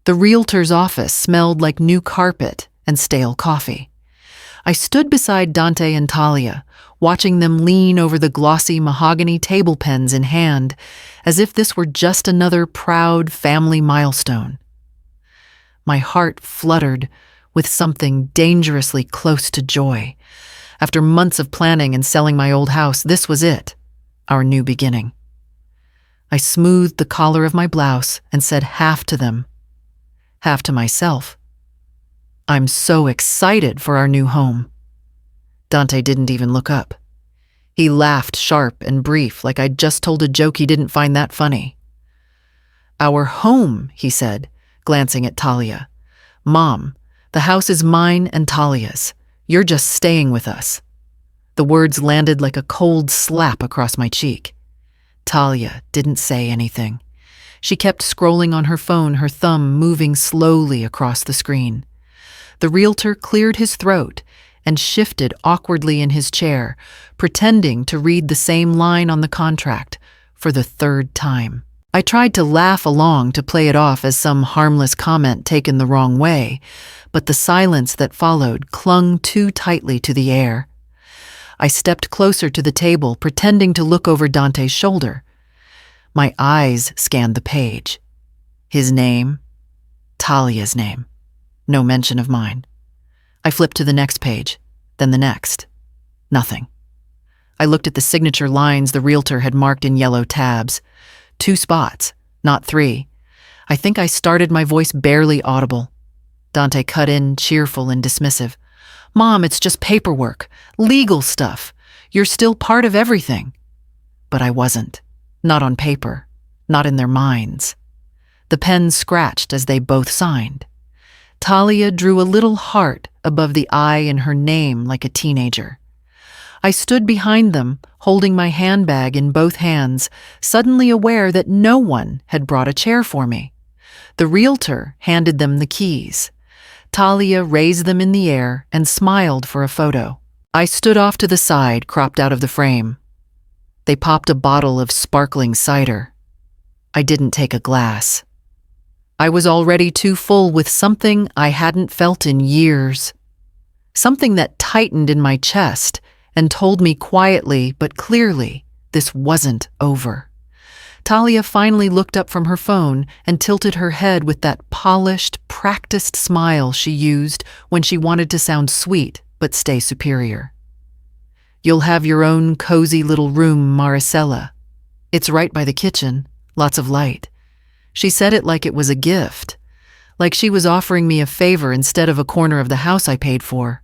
The realtor's office smelled like new carpet and stale coffee. I stood beside Dante and Talia, watching them lean over the glossy mahogany table pens in hand, as if this were just another proud family milestone. My heart fluttered with something dangerously close to joy. After months of planning and selling my old house, this was it, our new beginning. I smoothed the collar of my blouse and said half to them, half to myself, "I'm so excited for our new home." Dante didn't even look up. He laughed sharp and brief, like I'd just told a joke he didn't find that funny. "Our home," he said, glancing at Talia. "Mom, the house is mine and Talia's. You're just staying with us." The words landed like a cold slap across my cheek. Talia didn't say anything. She kept scrolling on her phone, her thumb moving slowly across the screen. The realtor cleared his throat and shifted awkwardly in his chair, pretending to read the same line on the contract for the third time. I tried to laugh along to play it off as some harmless comment taken the wrong way, but the silence that followed clung too tightly to the air. I stepped closer to the table, pretending to look over Dante's shoulder. My eyes scanned the page. His name, Talia's name. No mention of mine. I flipped to the next page, then the next. Nothing. I looked at the signature lines the realtor had marked in yellow tabs. 2 spots, not 3. I think I started my voice barely audible. Dante cut in, cheerful and dismissive. "Mom, it's just paperwork, legal stuff. You're still part of everything." But I wasn't. Not on paper. Not in their minds. The pen scratched as they both signed. Talia drew a little heart above the I in her name like a teenager. I stood behind them, holding my handbag in both hands, suddenly aware that no one had brought a chair for me. The realtor handed them the keys. Talia raised them in the air and smiled for a photo. I stood off to the side, cropped out of the frame. They popped a bottle of sparkling cider. I didn't take a glass. I was already too full with something I hadn't felt in years. Something that tightened in my chest and told me quietly but clearly this wasn't over. Talia finally looked up from her phone and tilted her head with that polished, practiced smile she used when she wanted to sound sweet but stay superior. "You'll have your own cozy little room, Maricela. It's right by the kitchen, lots of light." She said it like it was a gift, like she was offering me a favor instead of a corner of the house I paid for.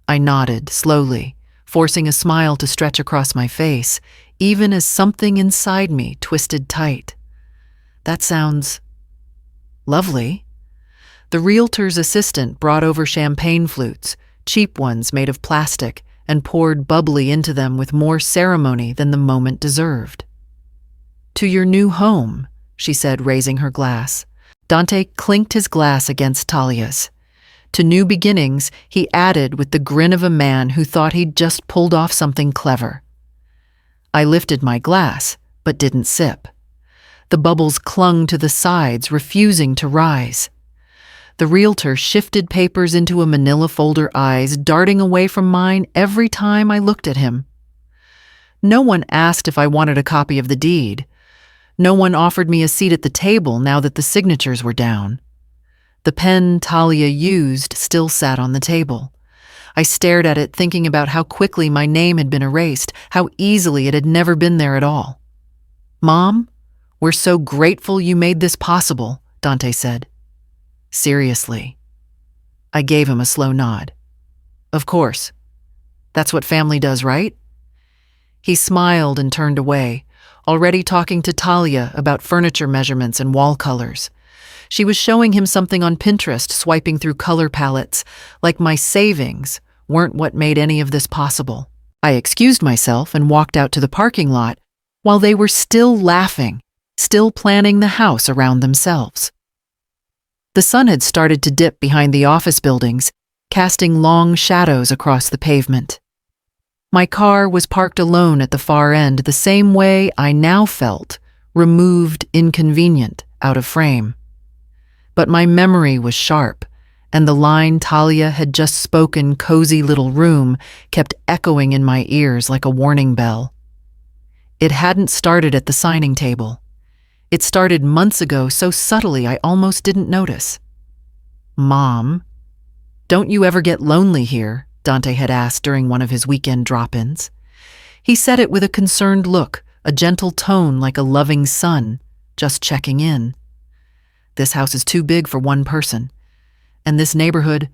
I nodded slowly, forcing a smile to stretch across my face, even as something inside me twisted tight. "That sounds lovely." The realtor's assistant brought over champagne flutes, cheap ones made of plastic, and poured bubbly into them with more ceremony than the moment deserved. "To your new home," she said, raising her glass. Dante clinked his glass against Talia's. "To new beginnings," he added with the grin of a man who thought he'd just pulled off something clever. I lifted my glass, but didn't sip. The bubbles clung to the sides, refusing to rise. The realtor shifted papers into a manila folder, eyes darting away from mine every time I looked at him. No one asked if I wanted a copy of the deed. No one offered me a seat at the table now that the signatures were down. The pen Talia used still sat on the table. I stared at it, thinking about how quickly my name had been erased, how easily it had never been there at all. "Mom, we're so grateful you made this possible," Dante said. "Seriously?" I gave him a slow nod. "Of course. That's what family does, right?" He smiled and turned away, already talking to Talia about furniture measurements and wall colors. She was showing him something on Pinterest, swiping through color palettes, like my savings weren't what made any of this possible. I excused myself and walked out to the parking lot while they were still laughing, still planning the house around themselves. The sun had started to dip behind the office buildings, casting long shadows across the pavement. My car was parked alone at the far end, the same way I now felt, removed, inconvenient, out of frame. But my memory was sharp, and the line Talia had just spoken, "cozy little room," kept echoing in my ears like a warning bell. It hadn't started at the signing table. It started months ago so subtly I almost didn't notice. "Mom, don't you ever get lonely here?" Dante had asked during one of his weekend drop-ins. He said it with a concerned look, a gentle tone like a loving son, just checking in. "This house is too big for one person. And this neighborhood,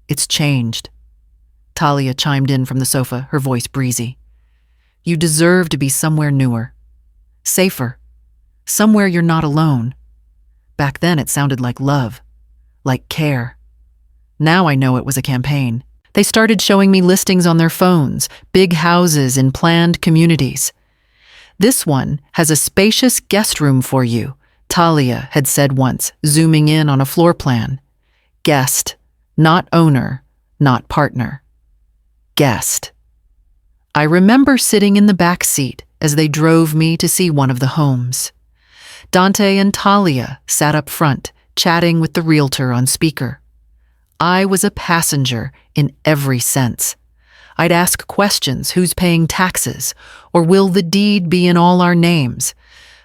it's changed." Talia chimed in from the sofa, her voice breezy. "You deserve to be somewhere newer, safer, somewhere you're not alone." Back then it sounded like love, like care. Now I know it was a campaign. They started showing me listings on their phones, big houses in planned communities. "This one has a spacious guest room for you," Talia had said once, zooming in on a floor plan. Guest, not owner, not partner. Guest. I remember sitting in the back seat as they drove me to see one of the homes. Dante and Talia sat up front, chatting with the realtor on speaker. I was a passenger in every sense. I'd ask questions: who's paying taxes? Or will the deed be in all our names?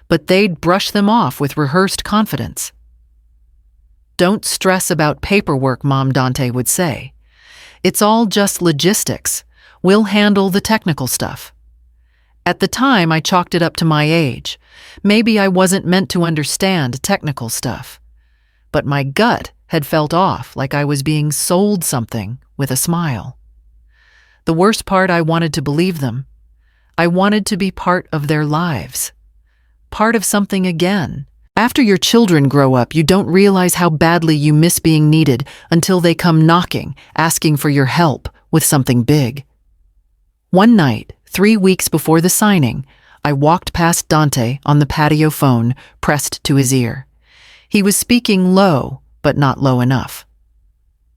But they'd brush them off with rehearsed confidence. "Don't stress about paperwork, Mom," Dante would say. "It's all just logistics. We'll handle the technical stuff." At the time, I chalked it up to my age. Maybe I wasn't meant to understand technical stuff. But my gut had felt off, like I was being sold something with a smile. The worst part, I wanted to believe them. I wanted to be part of their lives. Part of something again. After your children grow up, you don't realize how badly you miss being needed until they come knocking, asking for your help with something big. One night, 3 weeks before the signing, I walked past Dante on the patio phone, pressed to his ear. He was speaking low, but not low enough.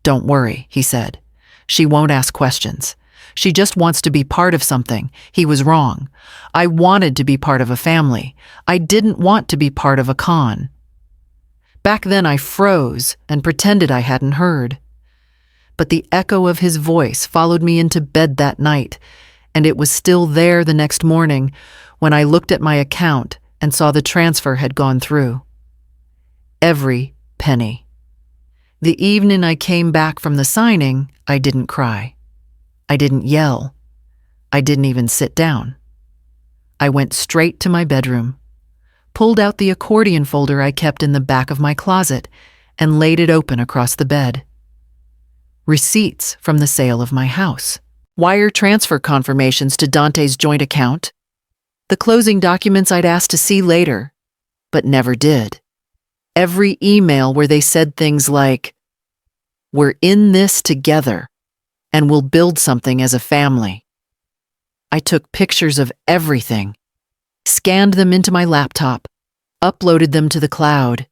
"Don't worry," he said. "She won't ask questions. She just wants to be part of something." He was wrong. I wanted to be part of a family. I didn't want to be part of a con. Back then I froze and pretended I hadn't heard. But the echo of his voice followed me into bed that night, and it was still there the next morning when I looked at my account and saw the transfer had gone through. Every penny. The evening I came back from the signing, I didn't cry. I didn't yell. I didn't even sit down. I went straight to my bedroom, pulled out the accordion folder I kept in the back of my closet, and laid it open across the bed. Receipts from the sale of my house. Wire transfer confirmations to Dante's joint account. The closing documents I'd asked to see later, but never did. Every email where they said things like, "We're in this together, and we'll build something as a family." I took pictures of everything, scanned them into my laptop, uploaded them to the cloud.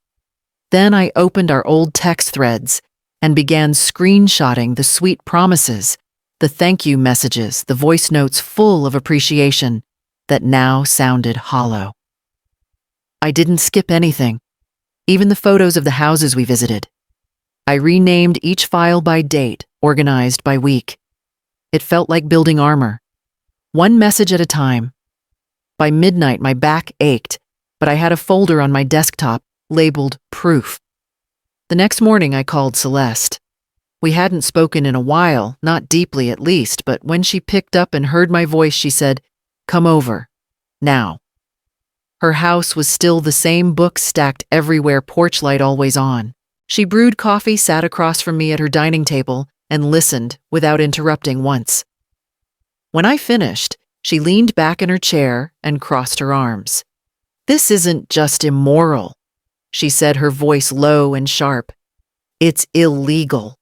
Then I opened our old text threads and began screenshotting the sweet promises, the thank you messages, the voice notes full of appreciation that now sounded hollow. I didn't skip anything, even the photos of the houses we visited. I renamed each file by date, organized by week. It felt like building armor, one message at a time. By midnight, my back ached, but I had a folder on my desktop labeled Proof. The next morning, I called Celeste. We hadn't spoken in a while, not deeply at least, but when she picked up and heard my voice, she said, "Come over, now." Her house was still the same, books stacked everywhere, porch light always on. She brewed coffee, sat across from me at her dining table, and listened without interrupting once. When I finished, she leaned back in her chair and crossed her arms. "This isn't just immoral," she said, her voice low and sharp. "It's illegal.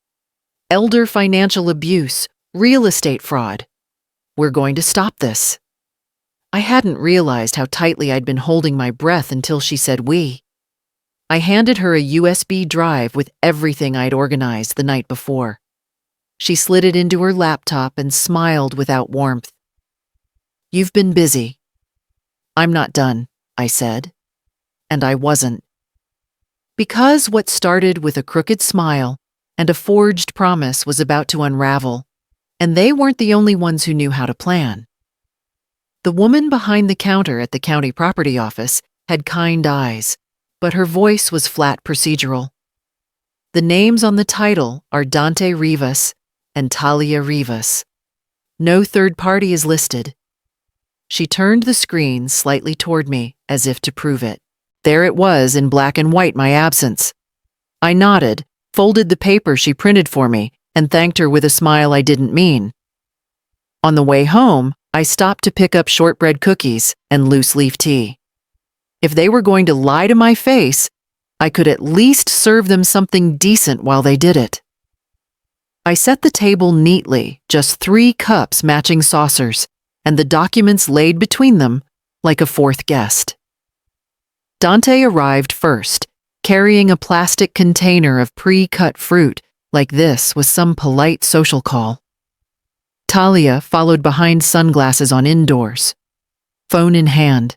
Elder financial abuse, real estate fraud. We're going to stop this." I hadn't realized how tightly I'd been holding my breath until she said we. I handed her a USB drive with everything I'd organized the night before. She slid it into her laptop and smiled without warmth. "You've been busy." "I'm not done," I said. And I wasn't. Because what started with a crooked smile and a forged promise was about to unravel, and they weren't the only ones who knew how to plan. The woman behind the counter at the county property office had kind eyes, but her voice was flat procedural. The names on the title are Dante Rivas and Talia Rivas. No third party is listed. She turned the screen slightly toward me, as if to prove it. There it was in black and white, my absence. I nodded, folded the paper she printed for me, and thanked her with a smile I didn't mean. On the way home, I stopped to pick up shortbread cookies and loose-leaf tea. If they were going to lie to my face, I could at least serve them something decent while they did it. I set the table neatly, just 3 cups matching saucers, and the documents laid between them like a fourth guest. Dante arrived first, carrying a plastic container of pre-cut fruit, like this was some polite social call. Talia followed behind, sunglasses on indoors, phone in hand.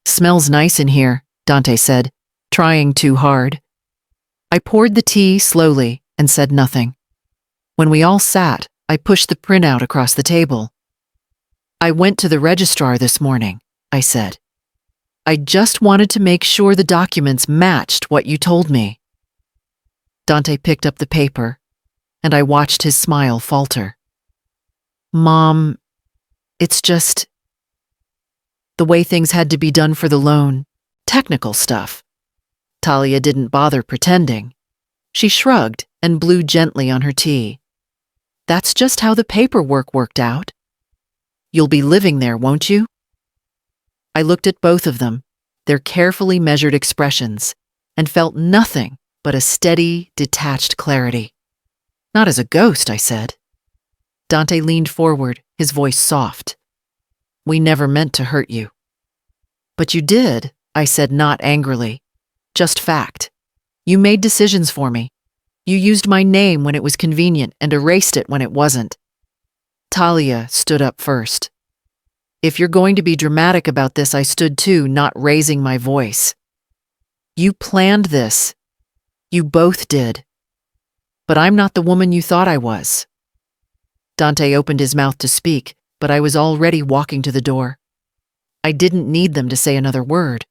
"Smells nice in here," Dante said, trying too hard. I poured the tea slowly and said nothing. When we all sat, I pushed the printout across the table. "I went to the registrar this morning," I said. "I just wanted to make sure the documents matched what you told me." Dante picked up the paper, and I watched his smile falter. "Mom, it's just the way things had to be done for the loan. Technical stuff." Talia didn't bother pretending. She shrugged and blew gently on her tea. "That's just how the paperwork worked out. You'll be living there, won't you?" I looked at both of them, their carefully measured expressions, and felt nothing but a steady, detached clarity. "Not as a ghost," I said. Dante leaned forward, his voice soft. "We never meant to hurt you." "But you did," I said, not angrily. "Just fact. You made decisions for me. You used my name when it was convenient and erased it when it wasn't." Talia stood up first. "If you're going to be dramatic about this," I stood too, not raising my voice. "You planned this. You both did. But I'm not the woman you thought I was." Dante opened his mouth to speak, but I was already walking to the door. I didn't need them to say another word.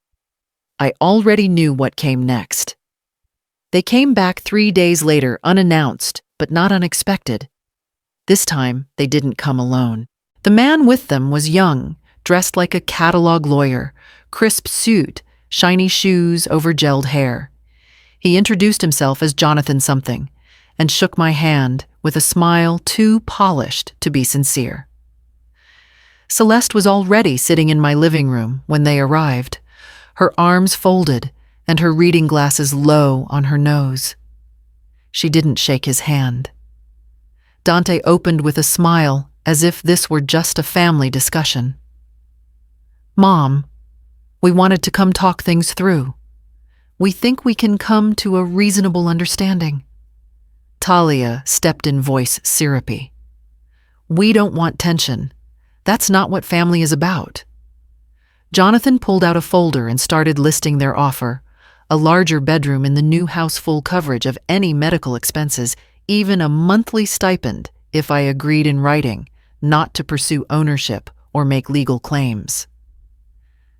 I already knew what came next. They came back 3 days later, unannounced, but not unexpected. This time, they didn't come alone. The man with them was young, dressed like a catalog lawyer, crisp suit, shiny shoes over gelled hair. He introduced himself as Jonathan something, and shook my hand with a smile too polished to be sincere. Celeste was already sitting in my living room when they arrived, her arms folded and her reading glasses low on her nose. She didn't shake his hand. Dante opened with a smile, as if this were just a family discussion. "Mom, we wanted to come talk things through. We think we can come to a reasonable understanding." Talia stepped in, voice syrupy. "We don't want tension. That's not what family is about." Jonathan pulled out a folder and started listing their offer: a larger bedroom in the new house, full coverage of any medical expenses, even a monthly stipend if I agreed in writing not to pursue ownership or make legal claims.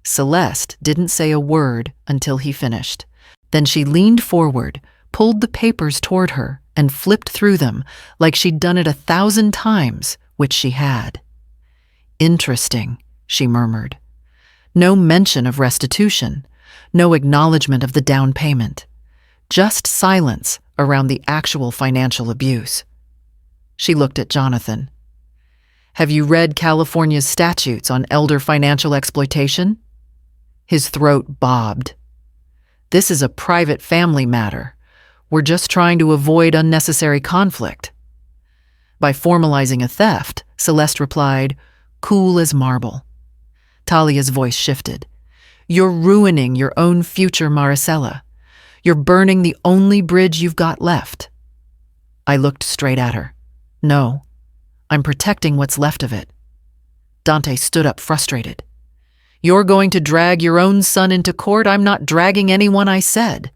Celeste didn't say a word until he finished. Then she leaned forward, pulled the papers toward her, and flipped through them like she'd done it 1,000 times, which she had. "Interesting," she murmured. No mention of restitution, no acknowledgement of the down payment, just silence around the actual financial abuse. She looked at Jonathan. "Have you read California's statutes on elder financial exploitation?" His throat bobbed. "This is a private family matter. We're just trying to avoid unnecessary conflict." By formalizing a theft, Celeste replied, cool as marble. Talia's voice shifted. "You're ruining your own future, Maricela. You're burning the only bridge you've got left." I looked straight at her. "No, I'm protecting what's left of it." Dante stood up, frustrated. "You're going to drag your own son into court? I'm not dragging anyone," I said.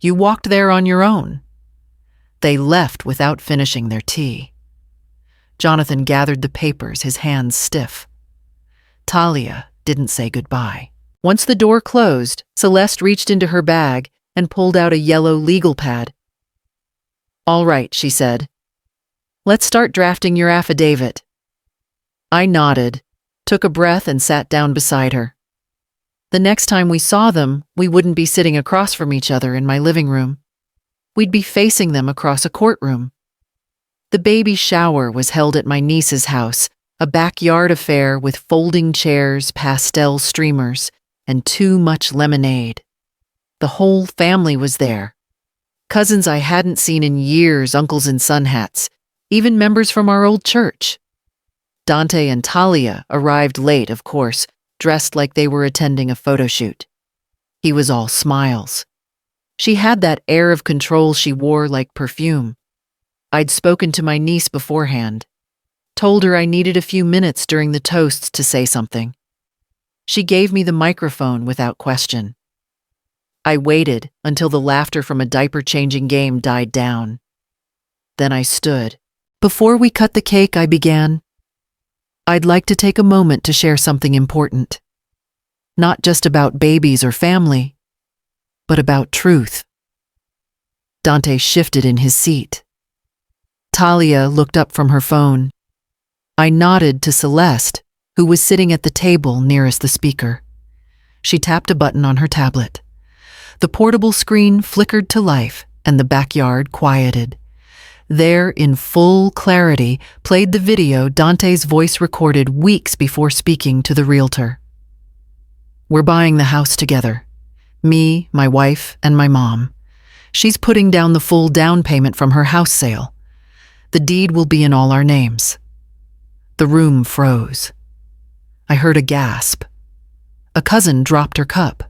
You walked there on your own." They left without finishing their tea. Jonathan gathered the papers, his hands stiff. Talia didn't say goodbye. Once the door closed, Celeste reached into her bag and pulled out a yellow legal pad. "All right," she said. "Let's start drafting your affidavit." I nodded, took a breath, and sat down beside her. The next time we saw them, we wouldn't be sitting across from each other in my living room. We'd be facing them across a courtroom. The baby shower was held at my niece's house, a backyard affair with folding chairs, pastel streamers, and too much lemonade. The whole family was there. Cousins I hadn't seen in years, uncles in sun hats, even members from our old church. Dante and Talia arrived late, of course, dressed like they were attending a photo shoot. He was all smiles. She had that air of control she wore like perfume. I'd spoken to my niece beforehand, told her I needed a few minutes during the toasts to say something. She gave me the microphone without question. I waited until the laughter from a diaper-changing game died down. Then I stood. "Before we cut the cake," I began, "I'd like to take a moment to share something important. Not just about babies or family, but about truth." Dante shifted in his seat. Talia looked up from her phone. I nodded to Celeste, who was sitting at the table nearest the speaker. She tapped a button on her tablet. The portable screen flickered to life, and the backyard quieted. There, in full clarity, played the video Dante's voice recorded weeks before speaking to the realtor. "We're buying the house together. Me, my wife, and my mom. She's putting down the full down payment from her house sale. The deed will be in all our names." The room froze. I heard a gasp. A cousin dropped her cup.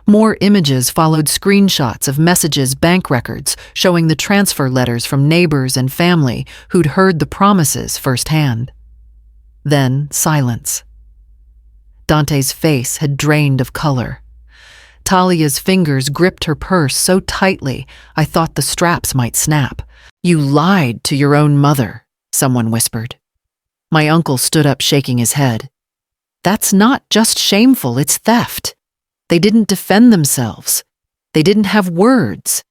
More images followed, screenshots of messages, bank records, showing the transfer letters from neighbors and family who'd heard the promises firsthand. Then silence. Dante's face had drained of color. Talia's fingers gripped her purse so tightly I thought the straps might snap. "You lied to your own mother," someone whispered. My uncle stood up, shaking his head. "That's not just shameful, it's theft. They didn't defend themselves. They didn't have words."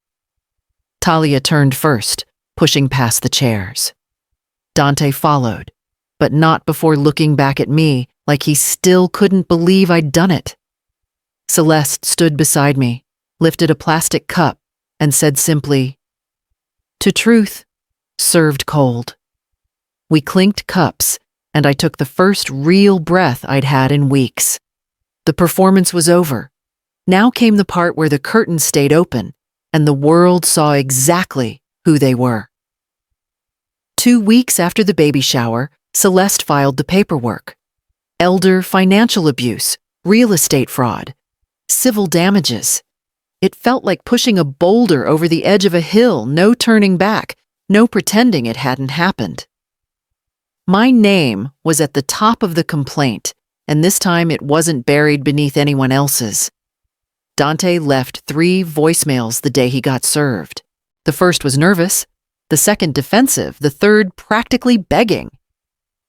Talia turned first, pushing past the chairs. Dante followed, but not before looking back at me like he still couldn't believe I'd done it. Celeste stood beside me, lifted a plastic cup, and said simply, "To truth, served cold." We clinked cups, and I took the first real breath I'd had in weeks. The performance was over. Now came the part where the curtain stayed open, and the world saw exactly who they were. 2 weeks after the baby shower, Celeste filed the paperwork. Elder financial abuse, real estate fraud, civil damages. It felt like pushing a boulder over the edge of a hill, no turning back, no pretending it hadn't happened. My name was at the top of the complaint, and this time it wasn't buried beneath anyone else's. Dante left 3 voicemails the day he got served. The first was nervous, the second defensive, the third practically begging.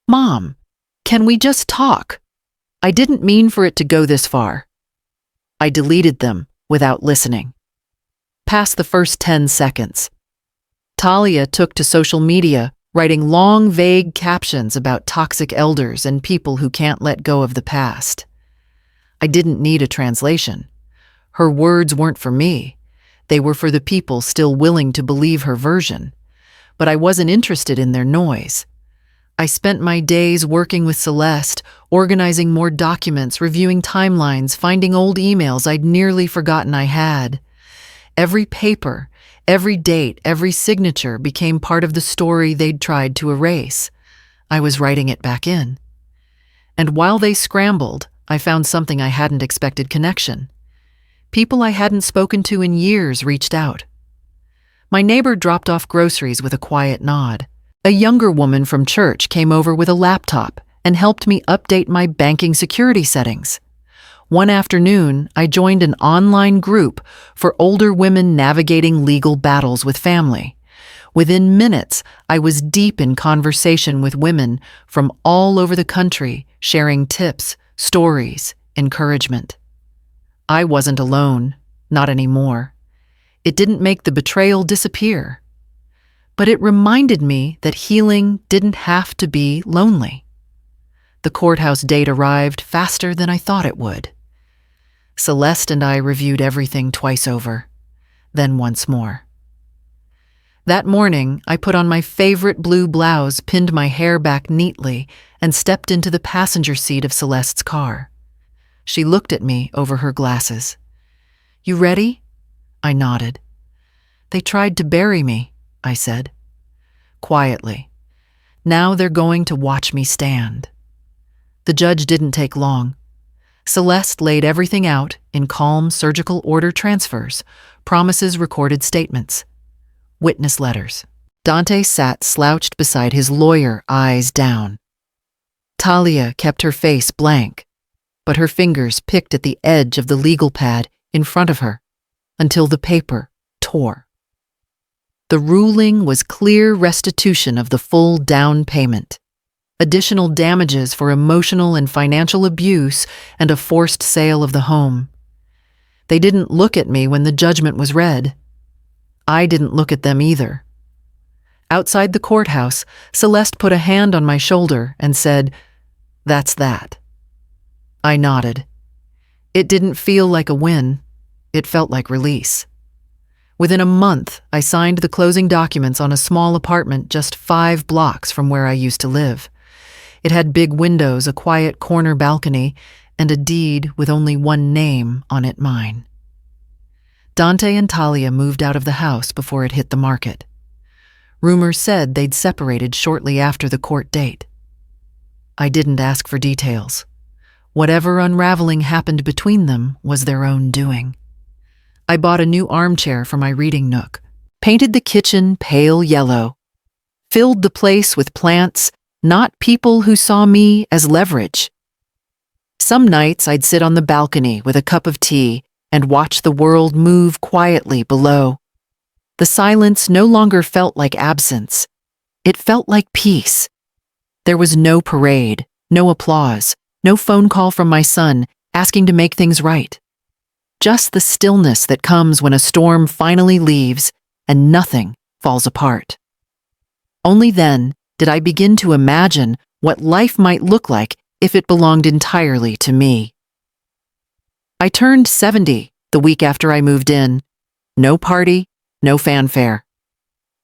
"Mom, can we just talk? I didn't mean for it to go this far." I deleted them without listening. Past the first 10 seconds. Talia took to social media, writing long, vague captions about toxic elders and people who can't let go of the past. I didn't need a translation. Her words weren't for me. They were for the people still willing to believe her version. But I wasn't interested in their noise. I spent my days working with Celeste, organizing more documents, reviewing timelines, finding old emails I'd nearly forgotten I had. Every paper, every date, every signature became part of the story they'd tried to erase. I was writing it back in. And while they scrambled, I found something I hadn't expected: connection. People I hadn't spoken to in years reached out. My neighbor dropped off groceries with a quiet nod. A younger woman from church came over with a laptop and helped me update my banking security settings. One afternoon, I joined an online group for older women navigating legal battles with family. Within minutes, I was deep in conversation with women from all over the country, sharing tips, stories, encouragement. I wasn't alone, not anymore. It didn't make the betrayal disappear. But it reminded me that healing didn't have to be lonely. The courthouse date arrived faster than I thought it would. Celeste and I reviewed everything twice over, then once more. That morning, I put on my favorite blue blouse, pinned my hair back neatly, and stepped into the passenger seat of Celeste's car. She looked at me over her glasses. "You ready?" I nodded. "They tried to bury me," I said. Quietly. "Now they're going to watch me stand." The judge didn't take long. Celeste laid everything out in calm surgical order transfers, promises recorded statements, witness letters. Dante sat slouched beside his lawyer, eyes down. Talia kept her face blank, but her fingers picked at the edge of the legal pad in front of her until the paper tore. The ruling was clear restitution of the full down payment, additional damages for emotional and financial abuse, and a forced sale of the home. They didn't look at me when the judgment was read. I didn't look at them either. Outside the courthouse, Celeste put a hand on my shoulder and said, "That's that." I nodded. It didn't feel like a win. It felt like release. Within a month, I signed the closing documents on a small apartment just 5 blocks from where I used to live. It had big windows, a quiet corner balcony, and a deed with only one name on it, mine. Dante and Talia moved out of the house before it hit the market. Rumors said they'd separated shortly after the court date. I didn't ask for details. Whatever unraveling happened between them was their own doing. I bought a new armchair for my reading nook, painted the kitchen pale yellow, filled the place with plants, not people who saw me as leverage. Some nights I'd sit on the balcony with a cup of tea and watch the world move quietly below. The silence no longer felt like absence. It felt like peace. There was no parade, no applause, no phone call from my son asking to make things right. Just the stillness that comes when a storm finally leaves and nothing falls apart. Only then did I begin to imagine what life might look like if it belonged entirely to me. I turned 70 the week after I moved in. No party, no fanfare.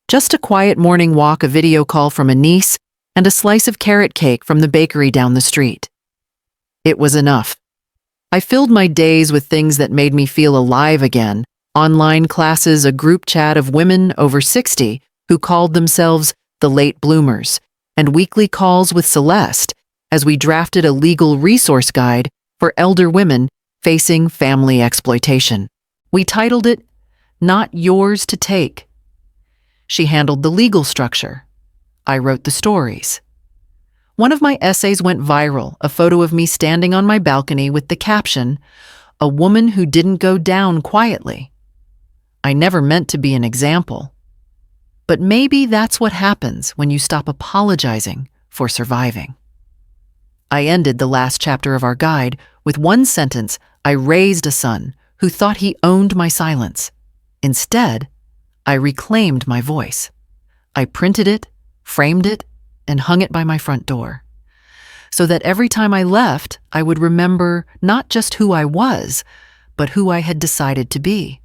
Just a quiet morning walk, a video call from a niece, and a slice of carrot cake from the bakery down the street. It was enough. I filled my days with things that made me feel alive again: online classes, a group chat of women over 60 who called themselves the late bloomers, and weekly calls with Celeste as we drafted a legal resource guide for elder women facing family exploitation. We titled it, "Not Yours to Take." She handled the legal structure. I wrote the stories. One of my essays went viral, a photo of me standing on my balcony with the caption, "A woman who didn't go down quietly." I never meant to be an example. But maybe that's what happens when you stop apologizing for surviving. I ended the last chapter of our guide with one sentence: I raised a son who thought he owned my silence. Instead, I reclaimed my voice. I printed it, framed it, and hung it by my front door, so that every time I left, I would remember not just who I was, but who I had decided to be.